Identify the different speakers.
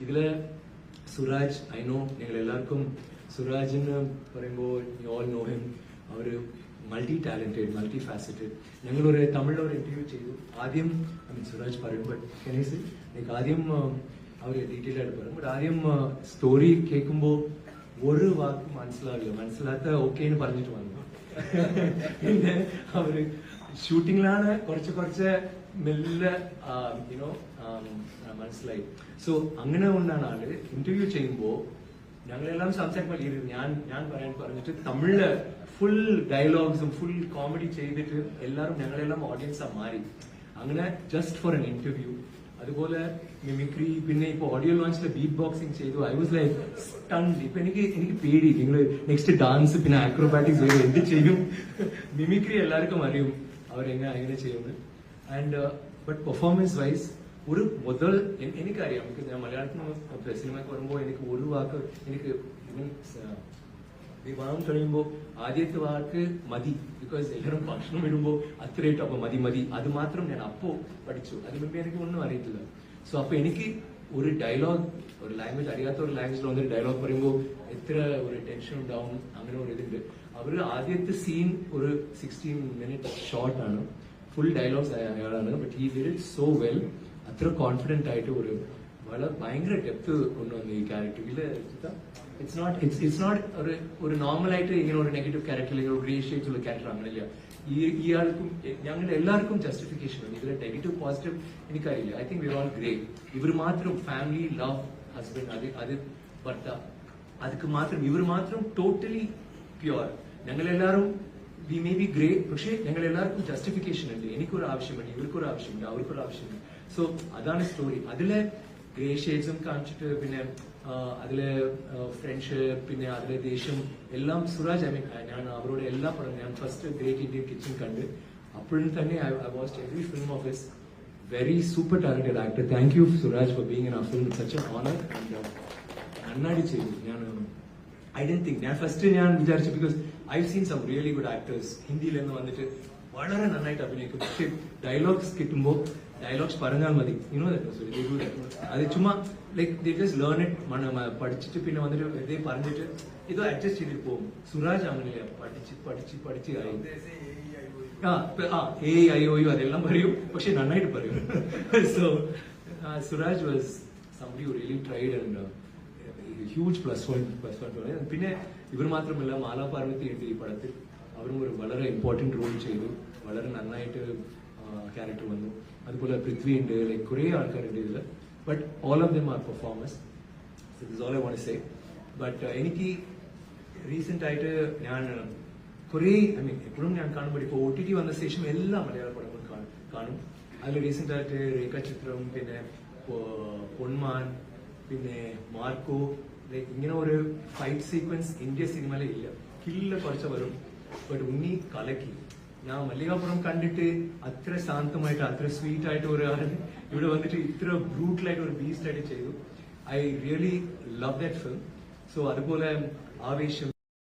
Speaker 1: ഇതില് Suraj I know നിങ്ങൾ എല്ലാവർക്കും സുരാജിന് പറയുമ്പോൾ യു ഓൾ നോ ഹിം. അവര് മൾട്ടി ടാലന്റഡ്, മൾട്ടി ഫാസറ്റഡ്. ഞങ്ങളൊരു തമിഴിലൊരു ഇന്റർവ്യൂ ചെയ്തു. ആദ്യം സുരാജ് പറയും, ബട്ട് കനീസ് ലൈക്ക് ആദ്യം അവർ ഡീറ്റെയിൽ ആയിട്ട് പറയും. ബട്ട് ആദ്യം സ്റ്റോറി കേൾക്കുമ്പോൾ ഒരു വാക്ക് മനസ്സിലാത്ത ഓക്കേന്ന് പറഞ്ഞിട്ട് വന്നു. പിന്നെ അവര് ഷൂട്ടിങ്ങിലാണ് കുറച്ച് മെല്ലെ യുനോ മനസ്സിലായി. സോ അങ്ങനെ കൊണ്ടാണ് ആള് ഇന്റർവ്യൂ ചെയ്യുമ്പോൾ ഞങ്ങളെല്ലാം സംസാരിക്കുമ്പോൾ ഞാൻ പറഞ്ഞിട്ട് തമിഴില് ഫുൾ ഡയലോഗ്സും ഫുൾ കോമഡി ചെയ്തിട്ട് എല്ലാവരും ഞങ്ങളെല്ലാം ഓഡിയൻസാ മാറി. അങ്ങനെ ജസ്റ്റ് ഫോർ എൻ ഇന്റർവ്യൂ. അതുപോലെ മിമിക്രി, പിന്നെ ഇപ്പൊ ഓഡിയോ ലോഞ്ചിലെ ബീറ്റ് ബോക്സിംഗ് ചെയ്തു. I was like stunt. ഇപ്പൊ എനിക്ക് പേടി, നിങ്ങൾ നെക്സ്റ്റ് ഡാൻസ് പിന്നെ ആക്രോബാറ്റിക്സ് ചെയ്തു എന്ത് ചെയ്യും. മിമിക്രി എല്ലാവർക്കും അറിയും അവരെങ്ങനെ ചെയ്യുന്നത്. ആൻഡ് ബട്ട് പെർഫോമൻസ് വൈസ് ഒരു മുതൽ എനിക്കറിയാം. ഞാൻ മലയാളത്തിൽ സിനിമയ്ക്ക് വരുമ്പോൾ എനിക്ക് ഒരു വാക്ക് എനിക്ക് വിവാഹം കഴിയുമ്പോൾ ആദ്യത്തെ വാക്ക് മതി. ബിക്കോസ് എല്ലാവരും ഭക്ഷണം ഇടുമ്പോൾ അത്രയായിട്ട് അപ്പൊ മതി അത് മാത്രം ഞാൻ അപ്പോ പഠിച്ചു. അത് മുമ്പേ എനിക്ക് ഒന്നും അറിയത്തില്ല. സോ അപ്പൊ എനിക്ക് ഒരു ഡയലോഗ്, ഒരു ലാംഗ്വേജ് അറിയാത്ത ഒരു ലാംഗ്വേജിൽ വന്നൊരു ഡയലോഗ് പറയുമ്പോൾ എത്ര ഒരു ടെൻഷൻ ഉണ്ടാവും. അങ്ങനെ ഒരു ഇതുണ്ട്. അവര് ആദ്യത്തെ സീൻ ഒരു 16 minute ഷോർട്ട് ആണ്. ഫുൾ ഡയലോഗ്സ് അയാളാണ്. But he did it so well. അത്ര കോൺഫിഡന്റ് ആയിട്ട് ഒരു വളരെ ഭയങ്കര ഡെപ്ത് കൊണ്ടുവന്നു ഈ ക്യാരക്ടറിൽ. ഇറ്റ്സ് നോട്ട് ഒരു നോർമലായിട്ട് ഇങ്ങനെ ഒരു നെഗറ്റീവ് ക്യാരക്ടർ, ഒരു ഗ്രേ ഷെയ്ഡ്സ് ഉള്ള ക്യാരക്ടർ അങ്ങനെയില്ല. ഇയാൾക്കും ഞങ്ങളുടെ എല്ലാവർക്കും ജസ്റ്റിഫിക്കേഷൻ ഉണ്ട്. ഇതിലെ നെഗറ്റീവ് പോസിറ്റീവ് എനിക്കറിയില്ല. I think we all great. ഇവർ മാത്രം ഫാമിലി, ലവ്, ഹസ്ബൻഡ്, അത് ഭർത്താവ്, അതൊക്കെ മാത്രം ഇവർ മാത്രം ടോട്ടലി പ്യുവർ. ഞങ്ങളെല്ലാവരും വി മേ ബി ഗ്രേ, പക്ഷേ ഞങ്ങൾ എല്ലാവർക്കും ജസ്റ്റിഫിക്കേഷൻ ഉണ്ട്. എനിക്കൊരു ആവശ്യമുണ്ട്, ഇവർക്കൊരു ആവശ്യമുണ്ട്, അവർക്കൊരു ആവശ്യമുണ്ട്. സോ അതാണ് സ്റ്റോറി. അതിലെ ഗ്രേ ഷെയ്ഡ്സും കാണിച്ചിട്ട് പിന്നെ അതിലെ ഫ്രണ്ട്ഷിപ്പ്, പിന്നെ അതിലെ ദേഷ്യം എല്ലാം സുരാജ്, ഞാൻ അവരോട് എല്ലാം പറഞ്ഞു. ഞാൻ ഫസ്റ്റ് ഗ്രേറ്റ് ഇന്ത്യൻ കിച്ചൺ കണ്ട് അപ്പോഴും തന്നെ I watched every film of his. Very super talented actor. Thank you Suraj for being in our film. Such a honour. നന്നായിട്ട് ചെയ്തു. ഐ ഡെന്റ് തിങ്ക്, ഞാൻ ഫസ്റ്റ് വിചാരിച്ചു, because I seen some really good actors ഹിന്ദിയിൽ നിന്ന് വന്നിട്ട് വളരെ നന്നായിട്ട് അഭിനയിക്കും. പക്ഷെ ഡയലോഗ്സ് കിട്ടുമ്പോൾ ഡയലോഗ്സ് പറഞ്ഞാൽ മതി. അത് ചുമ്മാ like they just learn it, പഠിച്ചിട്ട് പിന്നെ വന്നിട്ട് ഇതേ പറഞ്ഞിട്ട് ഇത് അഡ്ജസ്റ്റ് ചെയ്തിട്ട് പോകും. സുരാജ് അങ്ങനെയാ, പഠിച്ച് ആയി. AIOU അതെല്ലാം പറയും, പക്ഷെ നന്നായിട്ട് പറയും. So Suraj was somebody who really tried and huge plus one. പിന്നെ ഇവർ മാത്രമല്ല, മാലാ പാർവതി ഉണ്ട് ഈ പടത്തിൽ. അവരും ഒരു വളരെ ഇമ്പോർട്ടന്റ് റോൾ ചെയ്തു. വളരെ നന്നായിട്ട് ക്യാരക്ടർ വന്നു. അതുപോലെ പൃഥ്വി ഉണ്ട്, ലൈക്ക് കുറെ ആൾക്കാരുണ്ട് ഇതിൽ. But all of them are performers. This all I want to say. But എനിക്ക് റീസെന്റ് ആയിട്ട് ഞാൻ കുറെ എപ്പോഴും ഞാൻ കാണുമ്പോൾ ഇപ്പോൾ OTT വന്ന ശേഷം എല്ലാ മലയാള പടങ്ങളും കാണും. അതിൽ റീസെന്റ് ആയിട്ട് രേഖാചിത്രം, പിന്നെ പൊന്മാൻ, പിന്നെ മാർക്കോ, ലൈക്ക് ഇങ്ങനെ ഒരു ഫൈറ്റ് സീക്വൻസ് ഇന്ത്യ സിനിമയിലെ ഇല്ല. കില്ല കുറച്ച് വരും, ബട്ട് ഉണ്ണി കലക്കി. ഞാൻ മല്ലികാപുരം കണ്ടിട്ട് അത്ര ശാന്തമായിട്ട് അത്ര സ്വീറ്റ് ആയിട്ട് ഒരാൾ ഇവിടെ വന്നിട്ട് ഇത്ര ബ്രൂട്ടലായിട്ട് ഒരു ബീസ്റ്റ് ആയിട്ട് ചെയ്തു. I really love that film. So അതുപോലെ ആവേശം,